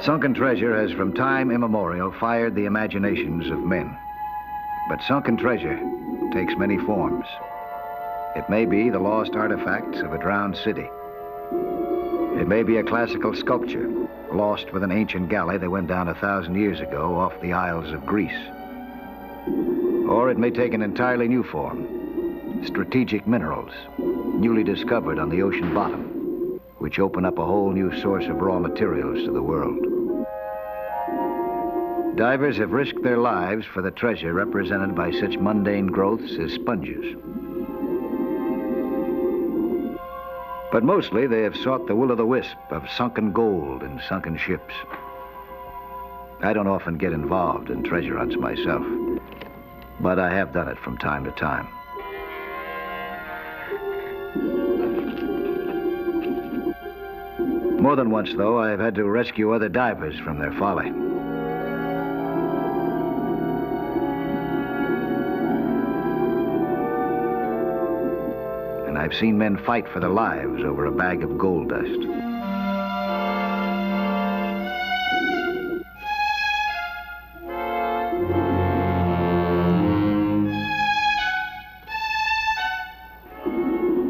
Sunken treasure has from time immemorial fired the imaginations of men. But sunken treasure takes many forms. It may be the lost artifacts of a drowned city. It may be a classical sculpture lost with an ancient galley that went down 1,000 years ago off the Isles of Greece. Or it may take an entirely new form, strategic minerals, newly discovered on the ocean bottom, which open up a whole new source of raw materials to the world. Divers have risked their lives for the treasure represented by such mundane growths as sponges. But mostly they have sought the will-o'-the-wisp of sunken gold and sunken ships. I don't often get involved in treasure hunts myself, but I have done it from time to time. More than once, though, I have had to rescue other divers from their folly. And I've seen men fight for their lives over a bag of gold dust.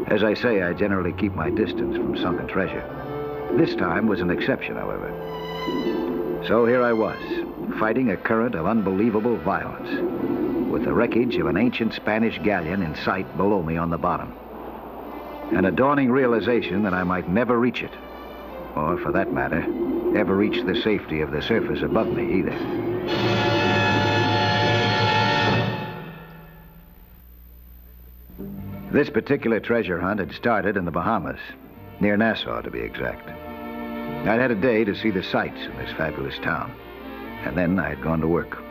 As I say, I generally keep my distance from sunken treasure. This time was an exception, however. So here I was, fighting a current of unbelievable violence, with the wreckage of an ancient Spanish galleon in sight below me on the bottom. And a dawning realization that I might never reach it, or for that matter, ever reach the safety of the surface above me either. This particular treasure hunt had started in the Bahamas, near Nassau to be exact. I'd had a day to see the sights in this fabulous town, and then I had gone to work.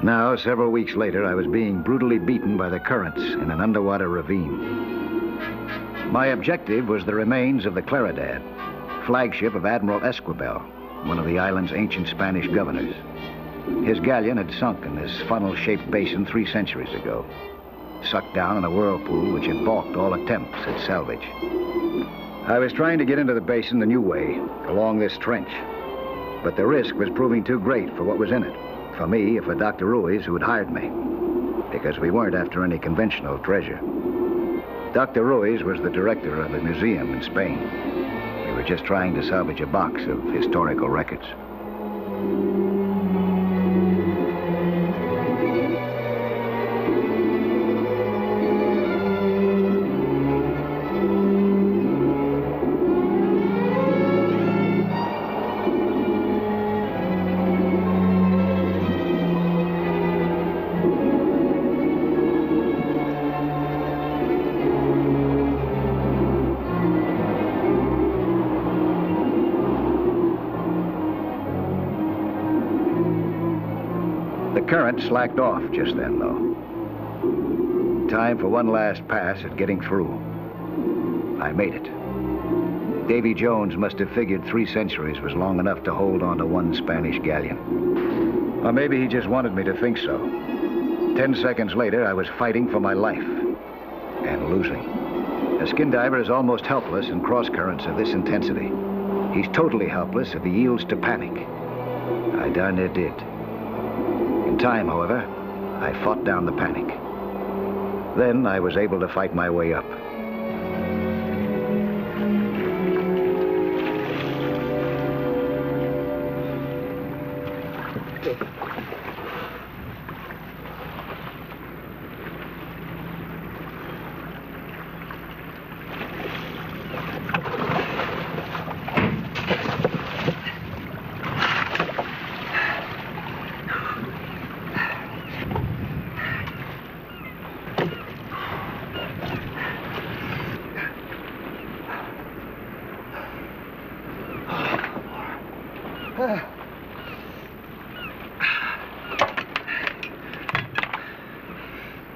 Now, several weeks later, I was being brutally beaten by the currents in an underwater ravine. My objective was the remains of the Claridad, flagship of Admiral Esquivel, one of the island's ancient Spanish governors. His galleon had sunk in this funnel-shaped basin 3 centuries ago, sucked down in a whirlpool which had balked all attempts at salvage. I was trying to get into the basin the new way, along this trench, but the risk was proving too great for what was in it, for me and for Dr. Ruiz, who had hired me, because we weren't after any conventional treasure. Dr. Ruiz was the director of a museum in Spain. We were just trying to salvage a box of historical records. The current slacked off just then, though. Time for one last pass at getting through. I made it. Davy Jones must have figured 3 centuries was long enough to hold on to one Spanish galleon. Or maybe he just wanted me to think so. 10 seconds later, I was fighting for my life. And losing. A skin diver is almost helpless in cross-currents of this intensity. He's totally helpless if he yields to panic. I darn near did. In time, however, I fought down the panic. Then I was able to fight my way up.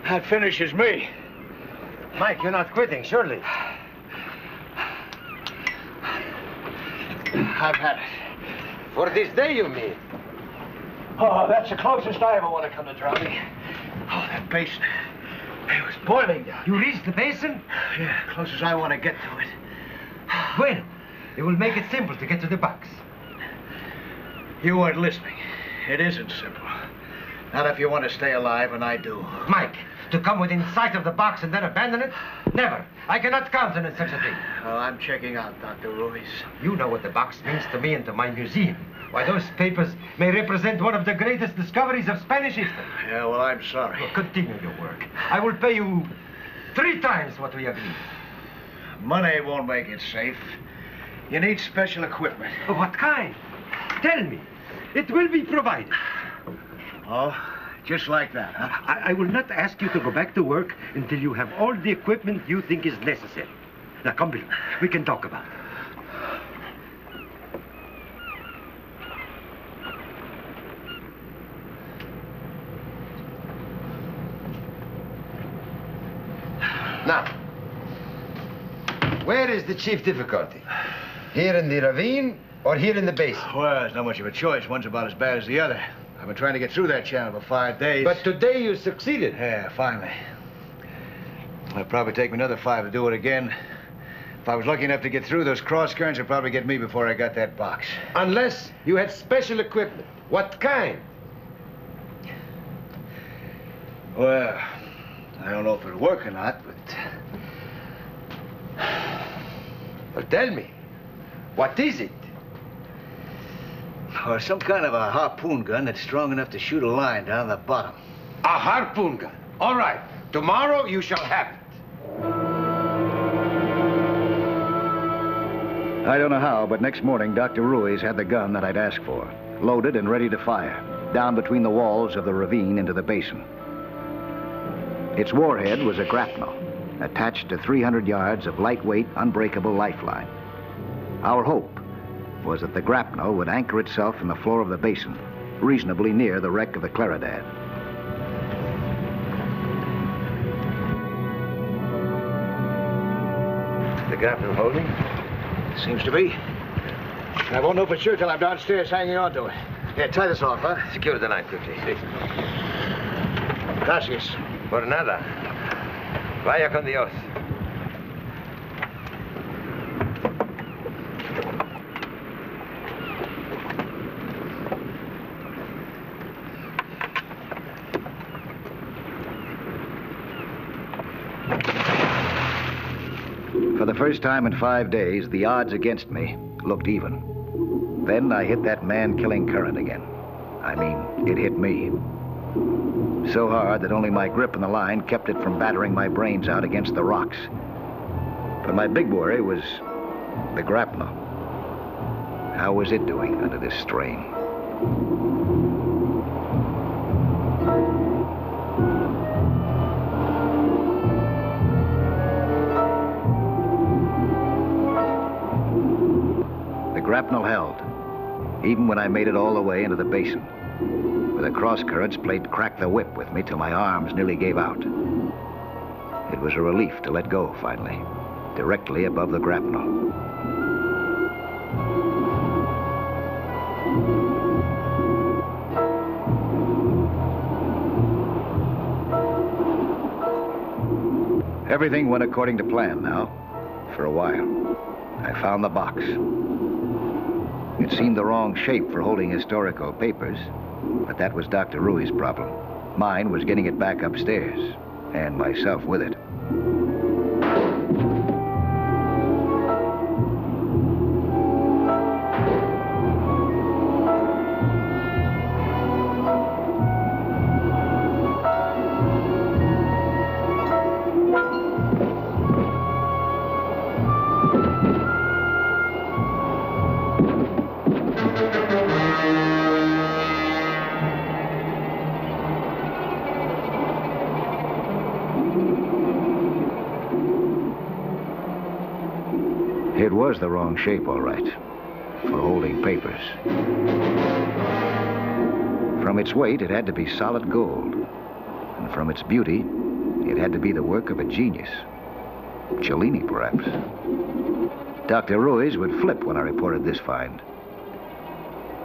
That finishes me. Mike, you're not quitting, surely. I've had it. For this day, you mean? Oh, that's the closest I ever want to come to drowning. Oh, that basin. It was boiling down. You reached the basin? Yeah, closest I want to get to it. Well, it will make it simple to get to the box. You weren't listening. It isn't simple. Not if you want to stay alive, and I do. Mike, to come within sight of the box and then abandon it? Never. I cannot countenance such a thing. Well, I'm checking out, Dr. Ruiz. You know what the box means to me and to my museum. Why, those papers may represent one of the greatest discoveries of Spanish history. Yeah, well, I'm sorry. Well, continue your work. I will pay you 3 times what we agreed. Money won't make it safe. You need special equipment. What kind? Tell me. It will be provided. Oh, just like that, huh? I will not ask you to go back to work until you have all the equipment you think is necessary. Now, come, Bill. We can talk about it. Now, where is the chief difficulty? Here in the ravine or here in the basin? Well, there's not much of a choice. One's about as bad as the other. I've been trying to get through that channel for 5 days. But today you succeeded. Yeah, finally. It'll probably take me another 5 to do it again. If I was lucky enough to get through those cross currents, it'd probably get me before I got that box. Unless you had special equipment. What kind? Well, I don't know if it'll work or not, but... Well, tell me. What is it? Or some kind of a harpoon gun that's strong enough to shoot a line down the bottom. A harpoon gun. All right. Tomorrow you shall have it. I don't know how, but next morning, Dr. Ruiz had the gun that I'd asked for, loaded and ready to fire, down between the walls of the ravine into the basin. Its warhead was a grapnel, attached to 300 yards of lightweight, unbreakable lifeline. Our hope was that the grapnel would anchor itself in the floor of the basin, reasonably near the wreck of the Claridad. The grapnel holding? Seems to be. I won't know for sure till I'm downstairs hanging on to it. Yeah, tie this off, huh? Secure the line quickly. Gracias. Por nada. Vaya con Dios. For the first time in 5 days, the odds against me looked even. Then I hit that man-killing current again. I mean, it hit me. So hard that only my grip on the line kept it from battering my brains out against the rocks. But my big worry was the grapnel. How was it doing under this strain? The grapnel held, even when I made it all the way into the basin. Where the cross currents played crack the whip with me till my arms nearly gave out. It was a relief to let go, finally, directly above the grapnel. Everything went according to plan now, for a while. I found the box. It seemed the wrong shape for holding historical papers, but that was Dr. Ruiz's problem. Mine was getting it back upstairs, and myself with it. It was the wrong shape, all right, for holding papers. From its weight, it had to be solid gold. And from its beauty, it had to be the work of a genius. Cellini, perhaps. Dr. Ruiz would flip when I reported this find.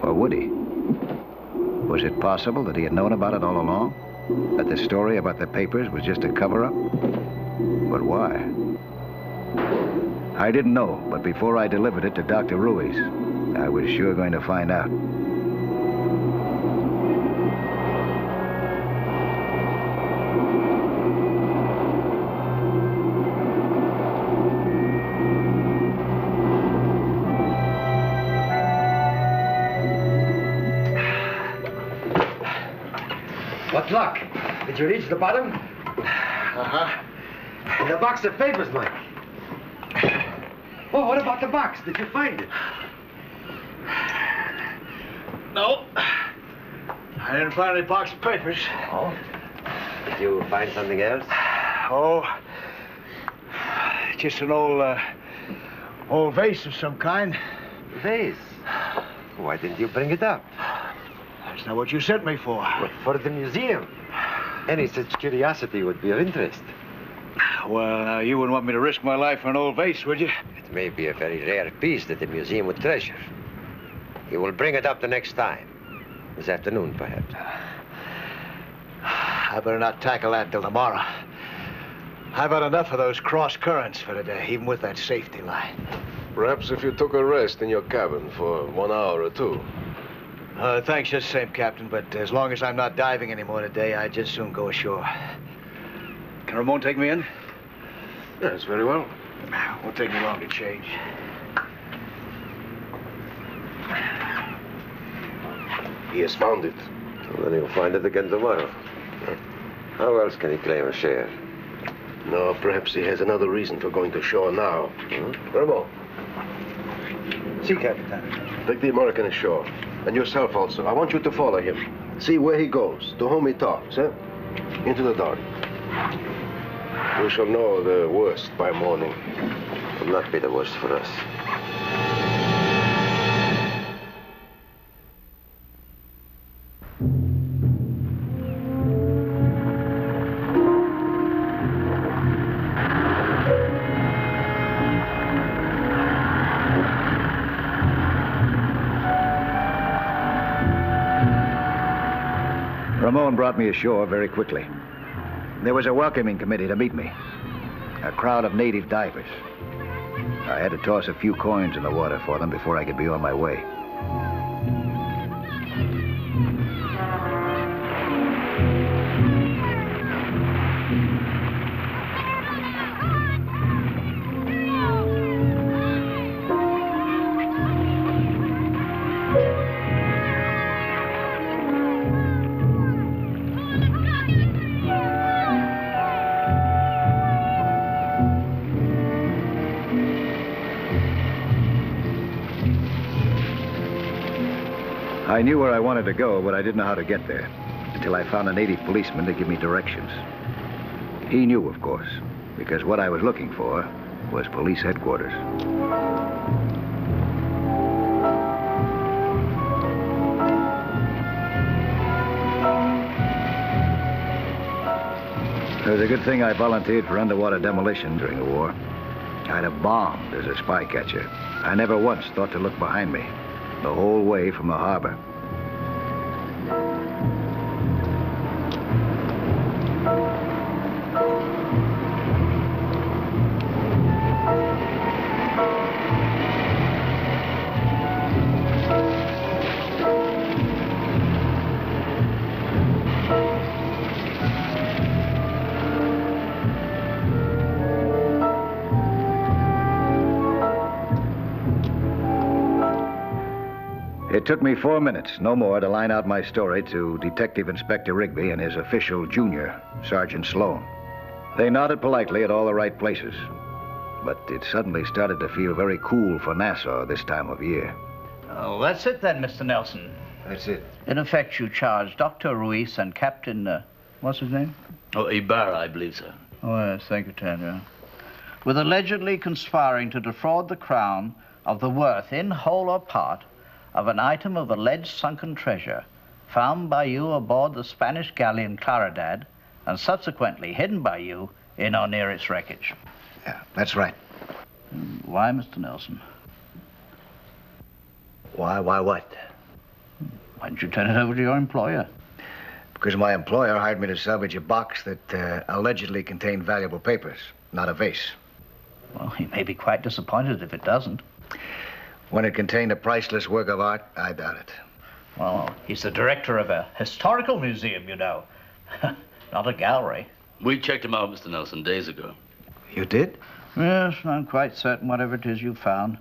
Or would he? Was it possible that he had known about it all along? That the story about the papers was just a cover-up? But why? I didn't know, but before I delivered it to Dr. Ruiz, I was sure going to find out. What luck? Did you reach the bottom? Uh-huh. The box of papers, Mike. Oh, what about the box? Did you find it? No. I didn't find any box of papers. Oh? Did you find something else? Oh. Just an old vase of some kind. Vase. Why didn't you bring it up? That's not what you sent me for. But for the museum. Any such curiosity would be of interest. Well, you wouldn't want me to risk my life for an old vase, would you? It may be a very rare piece that the museum would treasure. You will bring it up the next time. This afternoon, perhaps. I better not tackle that till tomorrow. I've had enough of those cross currents for today, even with that safety line. Perhaps if you took a rest in your cabin for 1 hour or two. Thanks just the same, Captain, but as long as I'm not diving anymore today, I'd just soon go ashore. Can Ramon take me in? Yes, very well. Won't take me long to change. He has found it. Well, then he'll find it again tomorrow. How else can he claim a share? No, perhaps he has another reason for going to shore now. Ramon, See, Captain. take the American ashore. And yourself also. I want you to follow him. See where he goes, to whom he talks, eh? Into the dark. We shall know the worst by morning. It will not be the worst for us. Ramon brought me ashore very quickly. There was a welcoming committee to meet me. A crowd of native divers. I had to toss a few coins in the water for them before I could be on my way. I knew where I wanted to go, but I didn't know how to get there until I found a native policeman to give me directions. He knew, of course, because what I was looking for was police headquarters. It was a good thing I volunteered for underwater demolition during the war. I'd have bombed as a spy catcher. I never once thought to look behind me, the whole way from the harbor. It took me 4 minutes, no more, to line out my story to Detective Inspector Rigby and his official junior, Sergeant Sloan. They nodded politely at all the right places, but it suddenly started to feel very cool for Nassau this time of year. Oh, that's it then, Mr. Nelson. That's it. In effect, you charge Dr. Ruiz and Captain, what's his name? Oh, Ibarra, I believe, sir. Oh, yes, thank you, Tanya. With allegedly conspiring to defraud the Crown of the worth, in whole or part, of an item of alleged sunken treasure found by you aboard the Spanish galleon Claridad and subsequently hidden by you in or near its wreckage. Yeah, that's right. Why, Mr. Nelson? Why what? Why didn't you turn it over to your employer? Because my employer hired me to salvage a box that allegedly contained valuable papers, not a vase. Well, he may be quite disappointed if it doesn't. When it contained a priceless work of art, I doubt it. Well, he's the director of a historical museum, you know. Not a gallery. We checked him out, Mr. Nelson, days ago. You did? Yes, I'm quite certain whatever it is you found,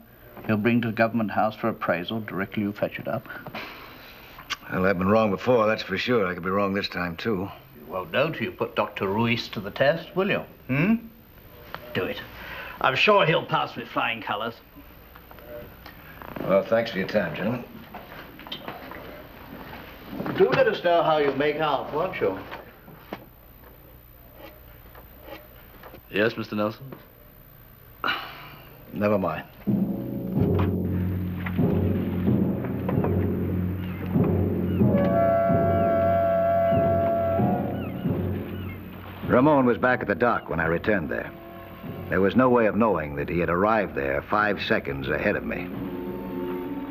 he'll bring to the government house for appraisal directly you fetch it up. Well, I've been wrong before, that's for sure. I could be wrong this time, too. You won't know till you put Dr. Ruiz to the test, will you? Do it. I'm sure he'll pass with flying colors. Well, thanks for your time, gentlemen. Do let us know how you make out, won't you? Yes, Mr. Nelson? Never mind. Ramon was back at the dock when I returned there. There was no way of knowing that he had arrived there 5 seconds ahead of me.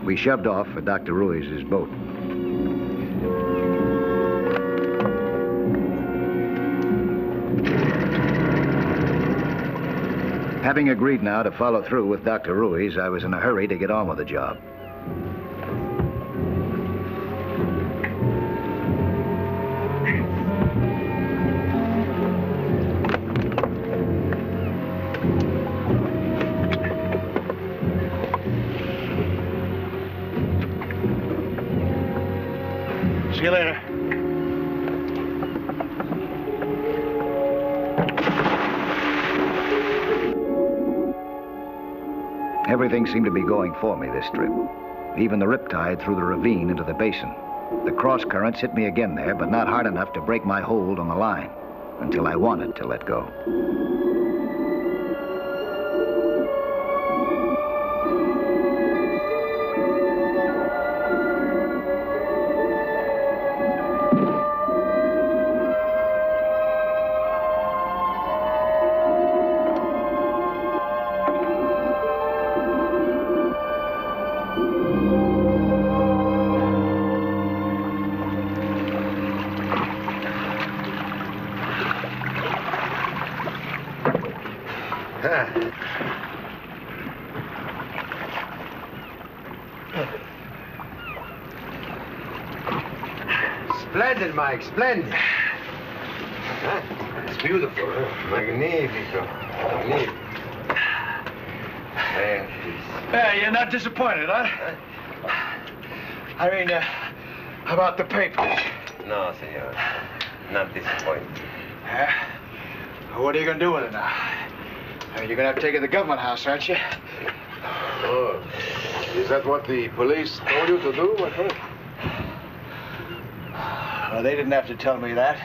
We shoved off for Dr. Ruiz's boat. Having agreed now to follow through with Dr. Ruiz, I was in a hurry to get on with the job. See you later. Everything seemed to be going for me this trip. Even the riptide through the ravine into the basin. The cross currents hit me again there, but not hard enough to break my hold on the line until I wanted to let go. Splendid, Mike, splendid. Huh? It's beautiful, huh? Magnifico. Magnifico. Yeah, you're not disappointed, huh? I mean, how about the papers? No, senor. Not disappointed. Well, what are you going to do with it now? You're going to have to take it to the government house, aren't you? Oh, is that what the police told you to do, my friend? Well, they didn't have to tell me that.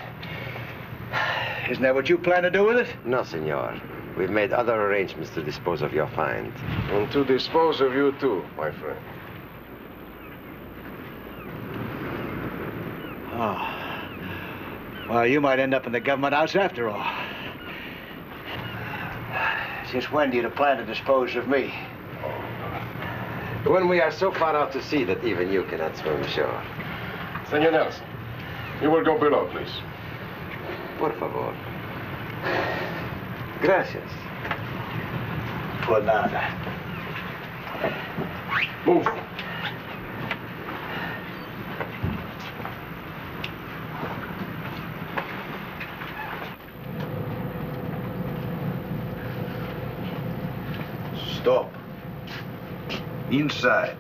Isn't that what you plan to do with it? No, senor. We've made other arrangements to dispose of your find. And to dispose of you, too, my friend. Oh. Well, you might end up in the government house after all. Since when do you plan to dispose of me? When we are so far out to sea that even you cannot swim ashore. Senor Nelson, you will go below, please. Por favor. Gracias. Por nada. Move. Stop. Inside.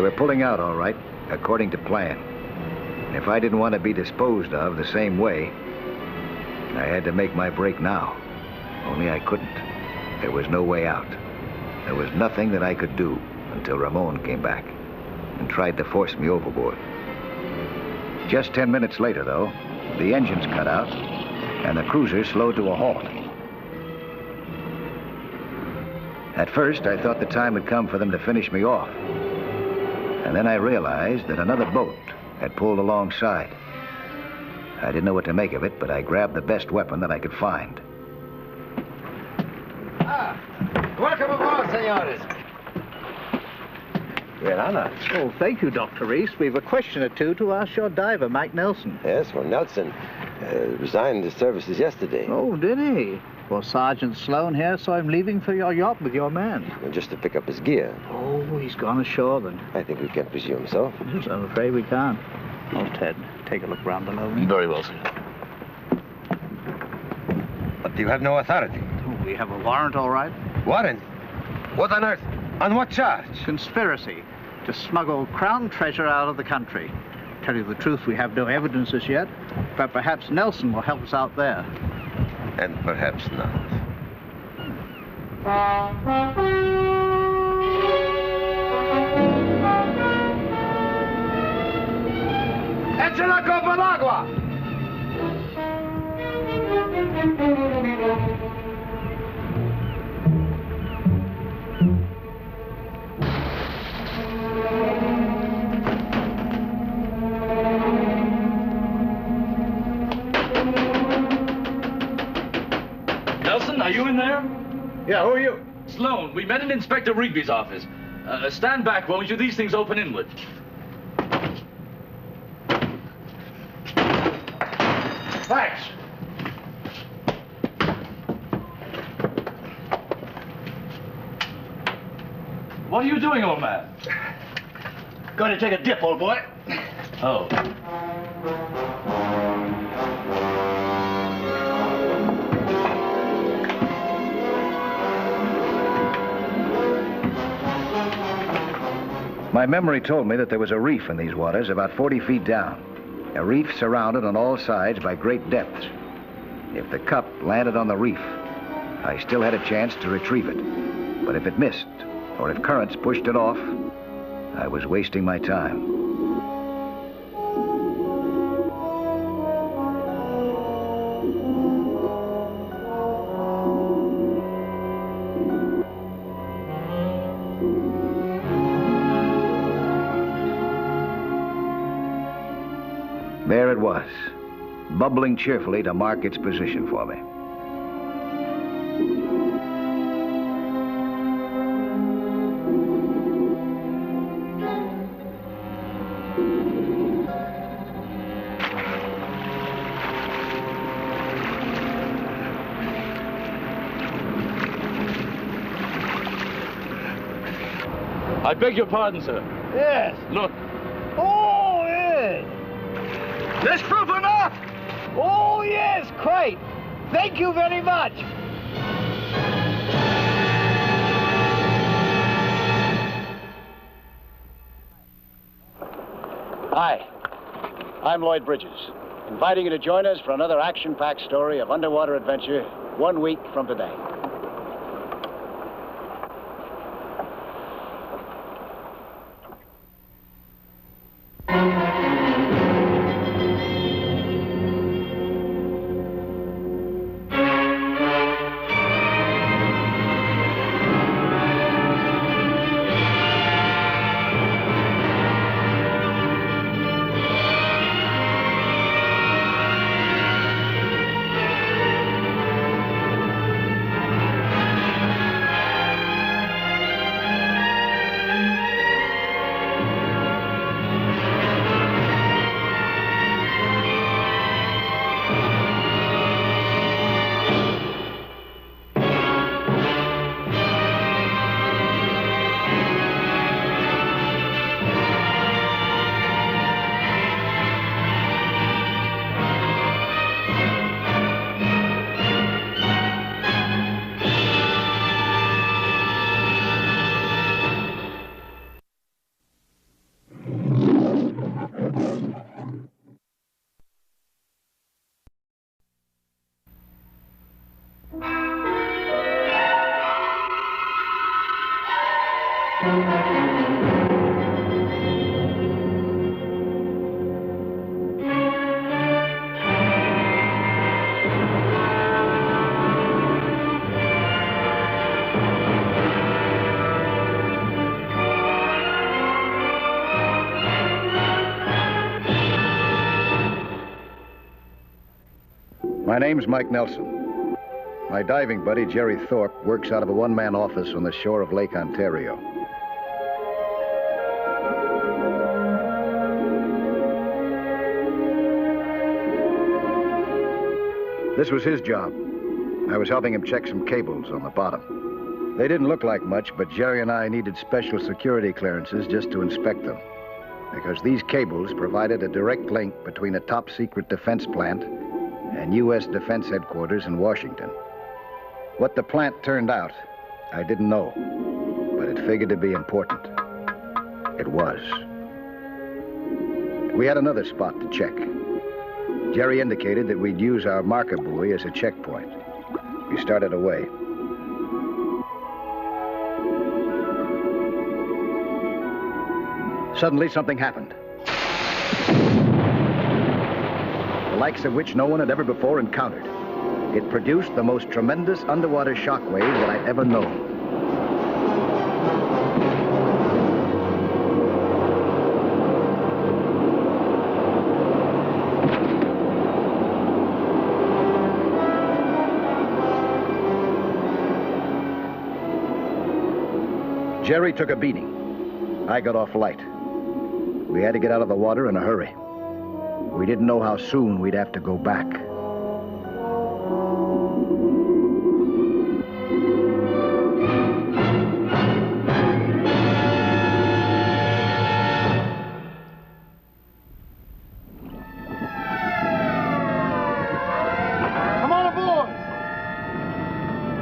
were pulling out all right, according to plan. And if I didn't want to be disposed of the same way, I had to make my break now. Only I couldn't. There was no way out. There was nothing that I could do until Ramon came back and tried to force me overboard. Just 10 minutes later, though, the engines cut out and the cruiser slowed to a halt. At first, I thought the time had come for them to finish me off. And then I realized that another boat had pulled alongside. I didn't know what to make of it, but I grabbed the best weapon that I could find. Welcome aboard, senores. Well, Anna. Oh, thank you, Dr. Reese. We've a question or two to ask your diver, Mike Nelson. Yes, well, Nelson resigned his services yesterday. Oh, did he? Well, Sergeant Sloan here saw him leaving for your yacht with your man. Well, just to pick up his gear. Oh, he's gone ashore then. I think we can presume so. Yes, I'm afraid we can't. Oh, Ted, take a look round below me. Very well, sir. But you have no authority. Oh, we have a warrant, all right. Warrant? What on earth? On what charge? Conspiracy to smuggle crown treasure out of the country. Tell you the truth, we have no evidence as yet, but perhaps Nelson will help us out there. And perhaps not. Echa la copa al agua! Nelson, are you in there? Yeah, who are you? Sloan, we met in Inspector Rigby's office. Stand back, won't you? These things open inward. Thanks. What are you doing, old man? Going to take a dip, old boy. Oh. My memory told me that there was a reef in these waters about 40 feet down. A reef surrounded on all sides by great depths. If the cup landed on the reef, I still had a chance to retrieve it. But if it missed, or if currents pushed it off, I was wasting my time. There it was, bubbling cheerfully to mark its position for me. I beg your pardon, sir. Yes. Look. Oh, yes. This proof enough! Oh, yes, quite. Thank you very much. Hi, I'm Lloyd Bridges, inviting you to join us for another action-packed story of underwater adventure 1 week from today. My name's Mike Nelson. My diving buddy, Jerry Thorpe, works out of a one-man office on the shore of Lake Ontario. This was his job. I was helping him check some cables on the bottom. They didn't look like much, but Jerry and I needed special security clearances just to inspect them, because these cables provided a direct link between a top-secret defense plant and U.S. Defense Headquarters in Washington. What the plant turned out, I didn't know, but it figured to be important. It was. We had another spot to check. Jerry indicated that we'd use our marker buoy as a checkpoint. We started away. Suddenly, something happened. The likes of which no one had ever before encountered. It produced the most tremendous underwater shockwave that I'd ever known. Jerry took a beating. I got off light. We had to get out of the water in a hurry. We didn't know how soon we'd have to go back. Come on aboard!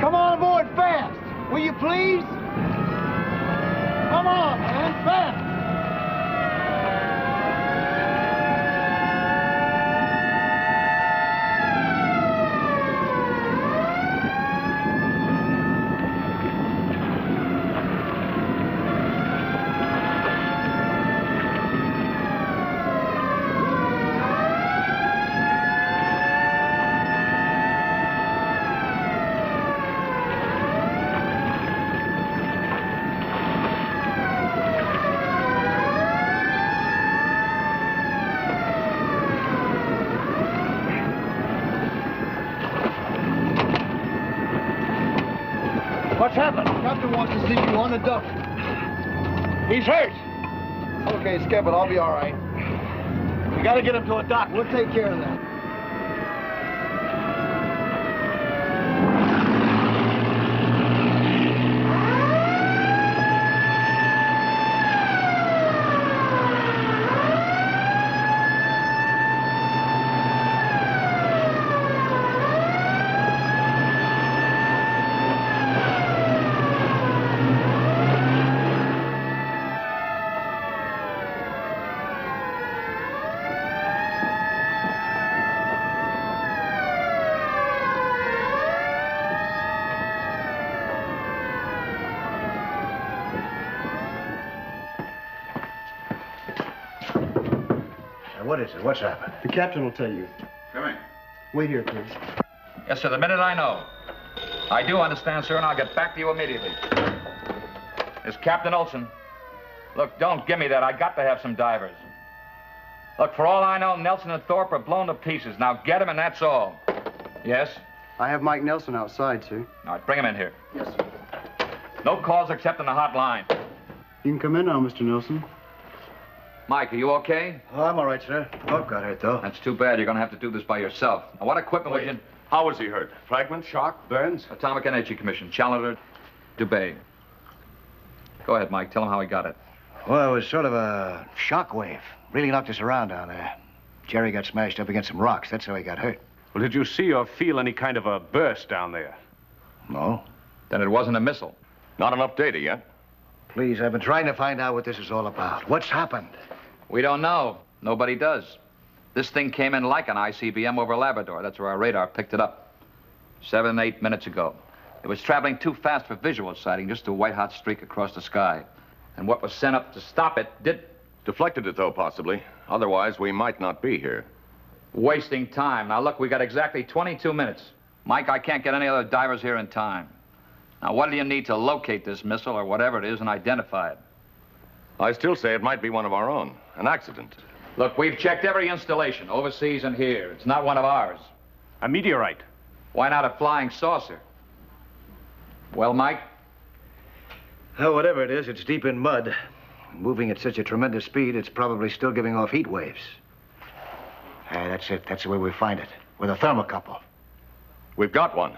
Come on aboard fast! Will you please? Come on, man, fast! What's happened? Captain wants to see you on the dock. He's hurt. Okay, Skip, but I'll be all right. We gotta get him to a doctor. We'll take care of that. What is it? What's happened? The captain will tell you. Come in. Wait here, please. Yes, sir, the minute I know. I do understand, sir, and I'll get back to you immediately. It's Captain Olson. Look, don't give me that. I got to have some divers. Look, for all I know, Nelson and Thorpe are blown to pieces. Now get him, and that's all. Yes? I have Mike Nelson outside, sir. All right, bring him in here. Yes, sir. No calls except on the hot line. You can come in now, Mr. Nelson. Mike, are you okay? Oh, I'm all right, sir. Thorpe got hurt, though. That's too bad. You're going to have to do this by yourself. Now, what equipment would you... How was he hurt? Fragment, shock, burns? Atomic Energy Commission, Challenger, Dubay. Go ahead, Mike. Tell him how he got it. Well, it was sort of a shock wave. Really knocked us around down there. Jerry got smashed up against some rocks. That's how he got hurt. Well, did you see or feel any kind of a burst down there? No. Then it wasn't a missile. Not enough data yet. Please, I've been trying to find out what this is all about. What's happened? We don't know. Nobody does. This thing came in like an ICBM over Labrador. That's where our radar picked it up. 7, 8 minutes ago. It was traveling too fast for visual sighting, just a white-hot streak across the sky. And what was sent up to stop it did... Deflected it, though, possibly. Otherwise, we might not be here. Wasting time. Now, look, we got exactly 22 minutes. Mike, I can't get any other divers here in time. Now, what do you need to locate this missile or whatever it is and identify it? I still say it might be one of our own. An accident. Look, we've checked every installation, overseas and here. It's not one of ours. A meteorite. Why not a flying saucer? Well, Mike? Oh, whatever it is, it's deep in mud. Moving at such a tremendous speed, it's probably still giving off heat waves. That's it. That's the way we find it. With a thermocouple. We've got one.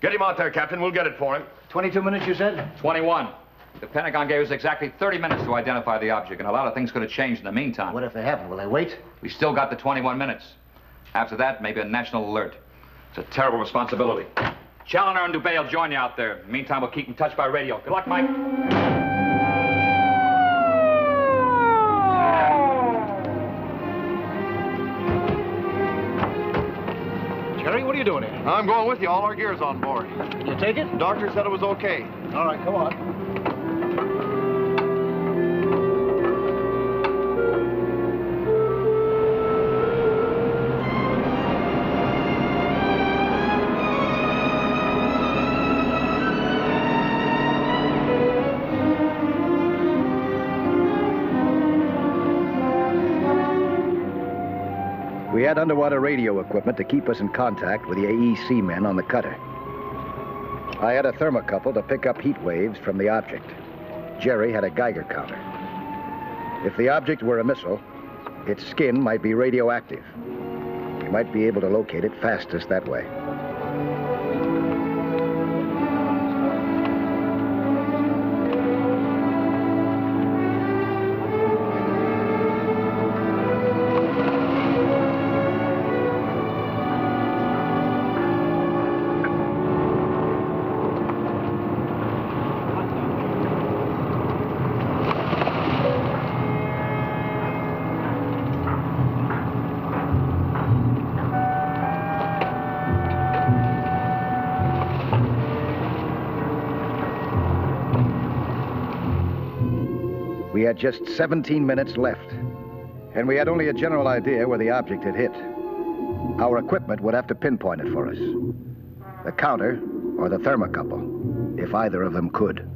Get him out there, Captain. We'll get it for him. 22 minutes, you said? 21. The Pentagon gave us exactly 30 minutes to identify the object, and a lot of things could have changed in the meantime. What if they haven't? Will they wait? We still got the 21 minutes. After that, maybe a national alert. It's a terrible responsibility. Challoner and Dubé will join you out there. In the meantime, we'll keep in touch by radio. Good luck, Mike. Jerry, what are you doing here? I'm going with you. All our gear's on board. You take it? The doctor said it was okay. All right, come on. We had underwater radio equipment to keep us in contact with the AEC men on the cutter. I had a thermocouple to pick up heat waves from the object. Jerry had a Geiger counter. If the object were a missile, its skin might be radioactive. We might be able to locate it fastest that way. We had just 17 minutes left, and we had only a general idea where the object had hit. Our equipment would have to pinpoint it for us. The counter or the thermocouple, if either of them could.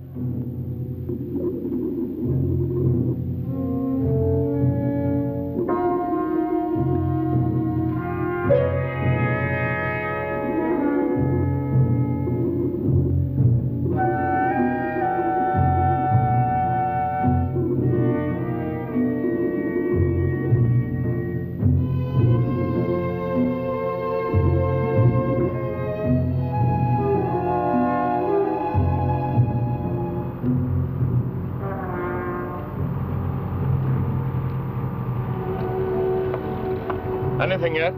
Anything yet?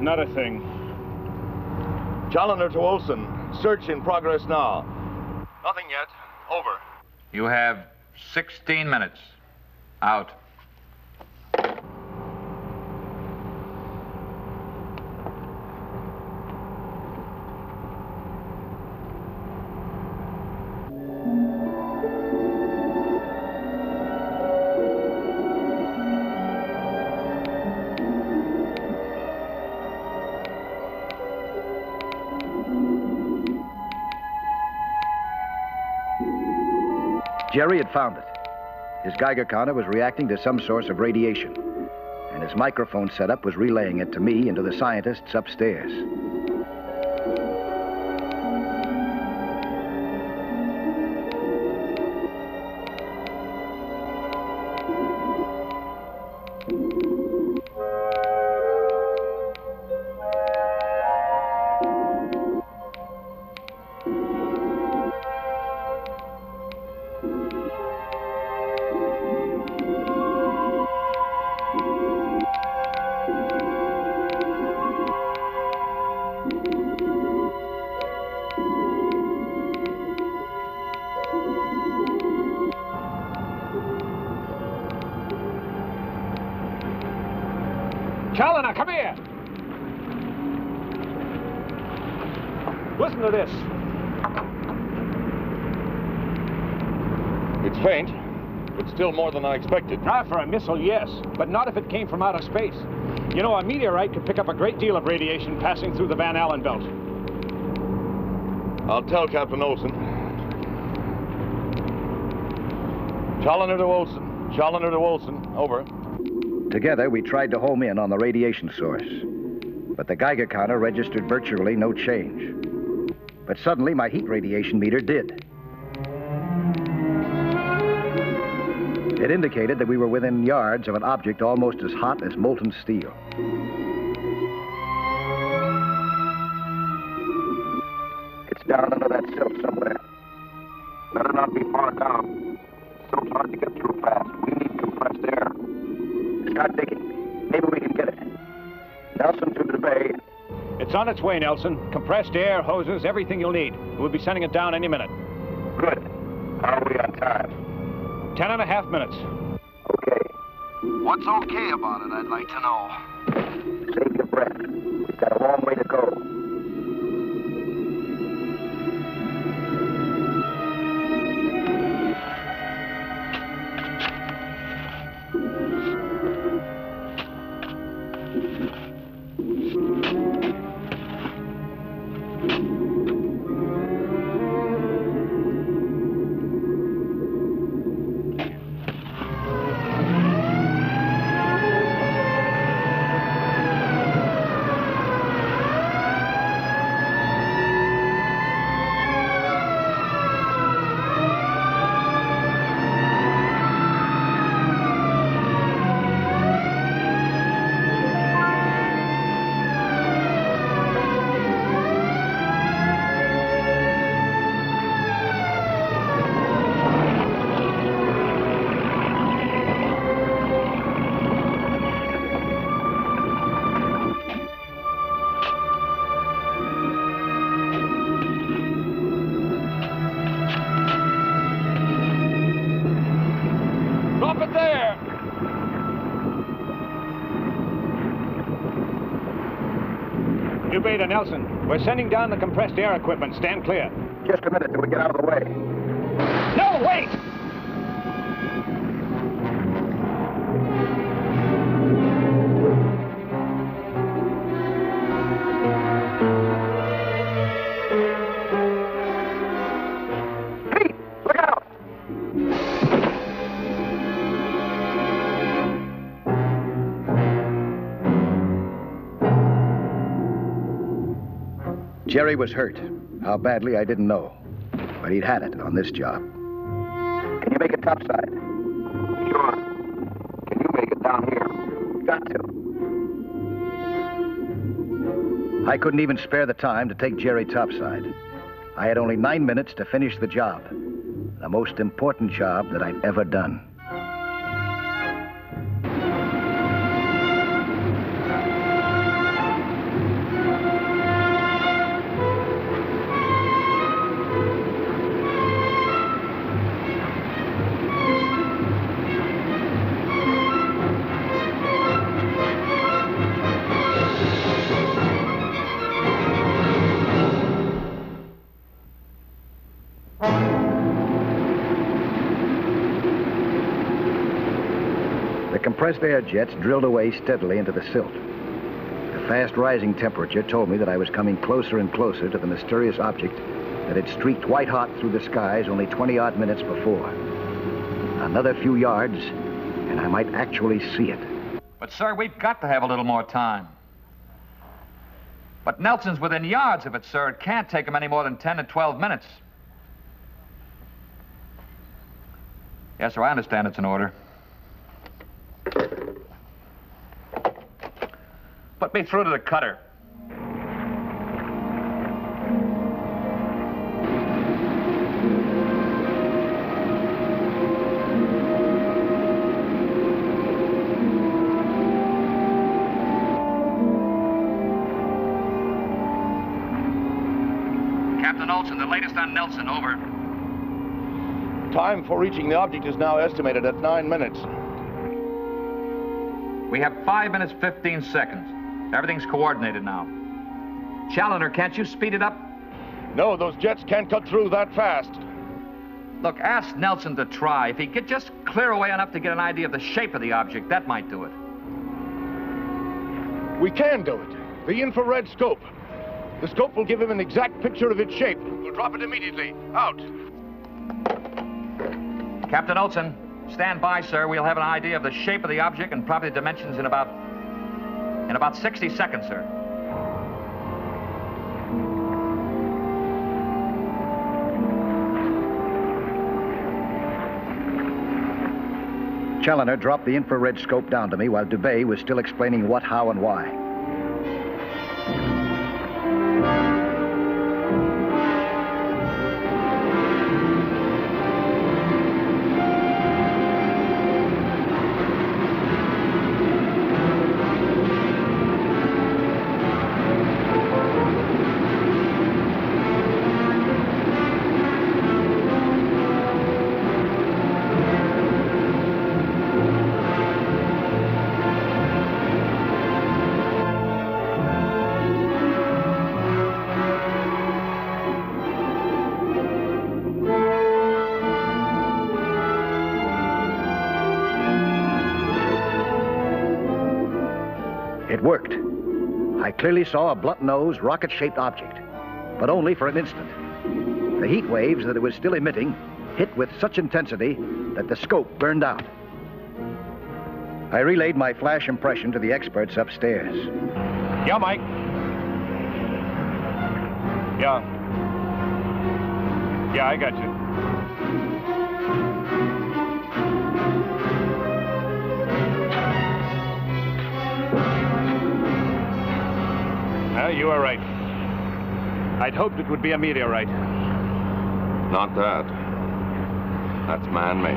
Not a thing. Challoner to Olson. Search in progress now. Nothing yet. Over. You have 16 minutes. Out. Jerry had found it. His Geiger counter was reacting to some source of radiation, and his microphone setup was relaying it to me and to the scientists upstairs. Challoner, come here! Listen to this. It's faint. but still more than I expected. Ah, for a missile, yes, but not if it came from outer space. You know, a meteorite could pick up a great deal of radiation passing through the Van Allen belt. I'll tell Captain Olson. Challenger to Olson. Challenger to Olson. Over. Together, we tried to home in on the radiation source. But the Geiger counter registered virtually no change. But suddenly, my heat radiation meter did. It indicated that we were within yards of an object almost as hot as molten steel. It's down under that silt somewhere. Better not be far down. Silt's hard to get through fast. We need compressed air. Start digging. Maybe we can get it. Nelson to the bay. It's on its way, Nelson. Compressed air, hoses, everything you'll need. We'll be sending it down any minute. Good. How are we on time? 10.5 minutes. Okay. What's okay about it, I'd like to know. Save your breath. We've got a long way to go. Beta, Nelson. We're sending down the compressed air equipment. Stand clear. Just a minute till we get out of the way. No, wait! Pete, look out! Jerry was hurt. How badly, I didn't know. But he'd had it on this job. Can you make it topside? Sure. Can you make it down here? Got to. I couldn't even spare the time to take Jerry topside. I had only 9 minutes to finish the job. The most important job that I'd ever done. Compressed air jets drilled away steadily into the silt. The fast rising temperature told me that I was coming closer and closer to the mysterious object that had streaked white hot through the skies only 20-odd minutes before. Another few yards, and I might actually see it. But, sir, we've got to have a little more time. But Nelson's within yards of it, sir. It can't take him any more than 10 to 12 minutes. Yes, sir, I understand it's an order. Put me through to the cutter. Captain Olson, the latest on Nelson, over. Time for reaching the object is now estimated at 9 minutes. We have 5 minutes, 15 seconds. Everything's coordinated now. Challenger, can't you speed it up? No, those jets can't cut through that fast. Look, ask Nelson to try. If he could just clear away enough to get an idea of the shape of the object, that might do it. We can do it. The infrared scope. The scope will give him an exact picture of its shape. We'll drop it immediately. Out. Captain Olson, stand by, sir. We'll have an idea of the shape of the object and probably the dimensions in about 60 seconds, sir. Challoner dropped the infrared scope down to me while Dubé was still explaining what, how, and why. It worked. I clearly saw a blunt-nosed, rocket-shaped object, but only for an instant. The heat waves that it was still emitting hit with such intensity that the scope burned out. I relayed my flash impression to the experts upstairs. Yeah, Mike. Yeah. Yeah, I got you. You are right. I'd hoped it would be a meteorite. Not that. That's man-made.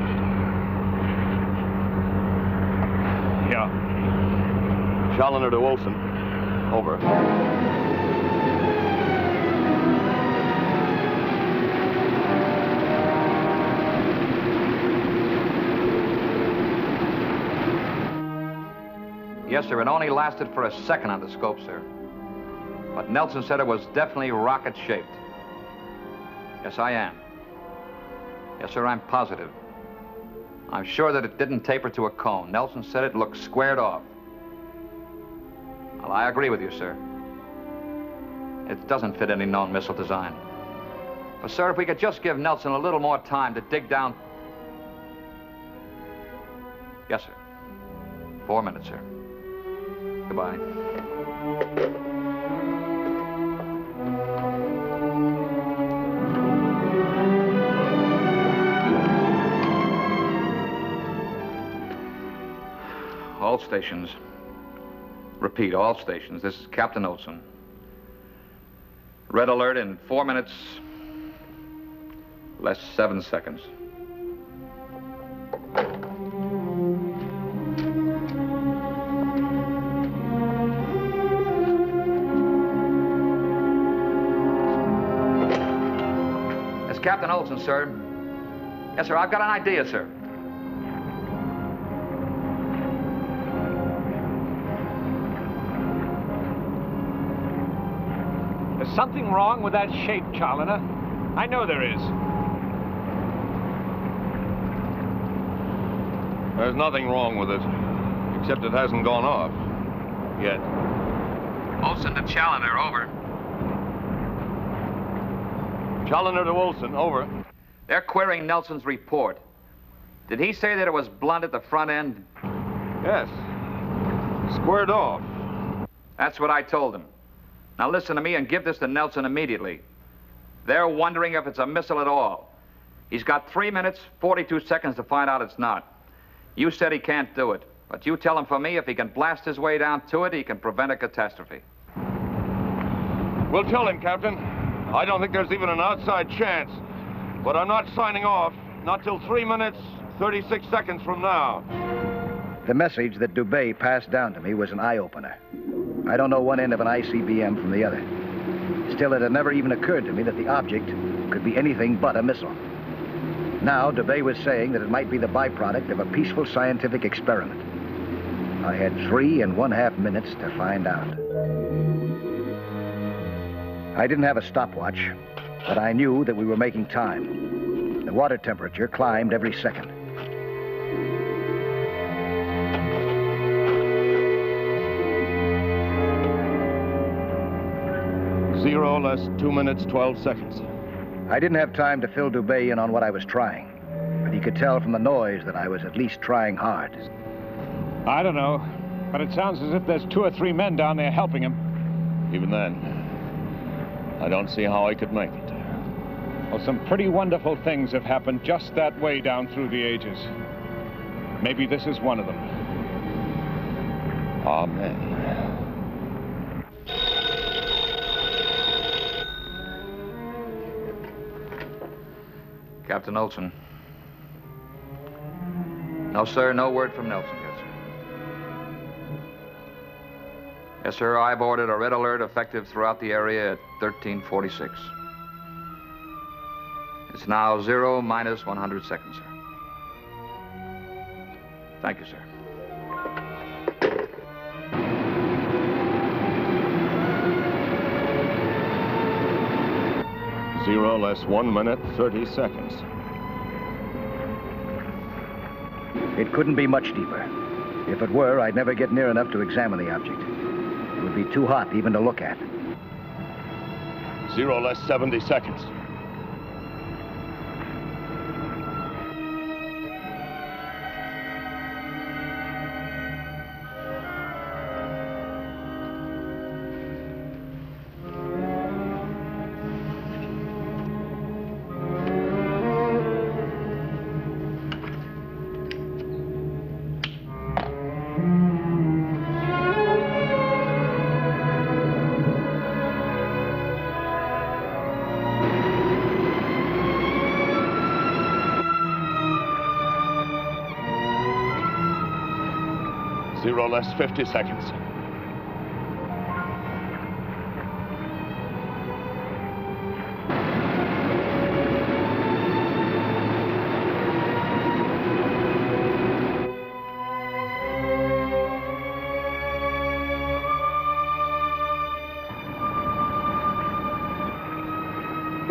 Yeah. Challoner to Olson. Over. Yes, sir. It only lasted for a second on the scope, sir. But Nelson said it was definitely rocket-shaped. Yes, I am. Yes, sir, I'm positive. I'm sure that it didn't taper to a cone. Nelson said it looked squared off. Well, I agree with you, sir. It doesn't fit any known missile design. But, sir, if we could just give Nelson a little more time to dig down... Yes, sir. 4 minutes, sir. Goodbye. All stations. Repeat, all stations. This is Captain Olson. Red alert in 4 minutes, less 7 seconds. It's Captain Olson, sir. Yes, sir, I've got an idea, sir. Something wrong with that shape, Challoner. I know there is. There's nothing wrong with it, except it hasn't gone off. Yet. Olson to Challoner, over. Challoner to Olson, over. They're querying Nelson's report. Did he say that it was blunt at the front end? Yes. Squared off. That's what I told him. Now listen to me and give this to Nelson immediately. They're wondering if it's a missile at all. He's got 3 minutes, 42 seconds to find out it's not. You said he can't do it, but you tell him for me if he can blast his way down to it, he can prevent a catastrophe. We'll tell him, Captain. I don't think there's even an outside chance, but I'm not signing off, not till 3 minutes, 36 seconds from now. The message that Dubé passed down to me was an eye-opener. I don't know one end of an ICBM from the other. Still, it had never even occurred to me that the object could be anything but a missile. Now, Dubé was saying that it might be the byproduct of a peaceful scientific experiment. I had 3½ minutes to find out. I didn't have a stopwatch, but I knew that we were making time. The water temperature climbed every second. Zero less 2 minutes, 12 seconds. I didn't have time to fill Dubé in on what I was trying, but he could tell from the noise that I was at least trying hard. I don't know, but it sounds as if there's 2 or 3 men down there helping him. Even then, I don't see how I could make it. Well, some pretty wonderful things have happened just that way down through the ages. Maybe this is one of them. Amen. Captain Olson. No, sir, no word from Nelson yet, sir. Yes, sir, I've ordered a red alert effective throughout the area at 1346. It's now 0 minus 100 seconds, sir. Thank you, sir. Zero less 1 minute, 30 seconds. It couldn't be much deeper. If it were, I'd never get near enough to examine the object. It would be too hot even to look at. Zero less 70 seconds. Zero less 50 seconds.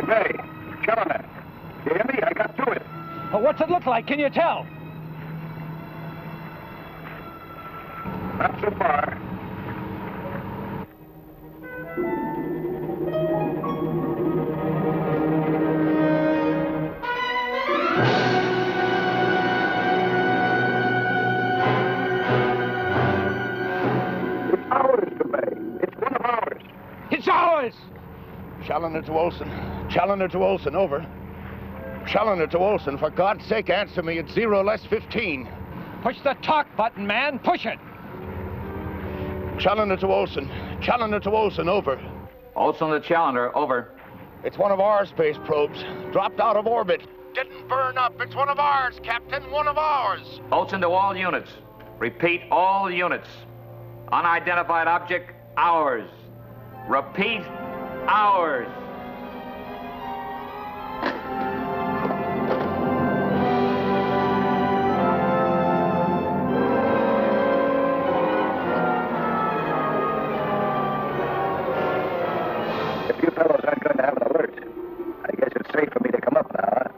Hey, Challoner. You hear me? I got to it. Well, what's it look like? Can you tell? Not so far. It's ours, Dubé. It's one of ours. It's ours! Challoner to Olson. Challoner to Olson, over. Challoner to Olson, for God's sake, answer me. It's 0 less 15. Push the talk button, man. Push it. Challoner to Olson. Challoner to Olson, over. Olson to Challoner, over. It's one of our space probes. Dropped out of orbit. Didn't burn up. It's one of ours, Captain. One of ours. Olson to all units. Repeat, all units. Unidentified object, ours. Repeat, ours. If you fellows aren't going to have an alert, I guess it's safe for me to come up now, huh?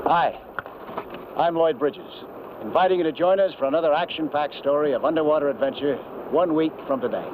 Hi, I'm Lloyd Bridges, inviting you to join us for another action-packed story of underwater adventure 1 week from today.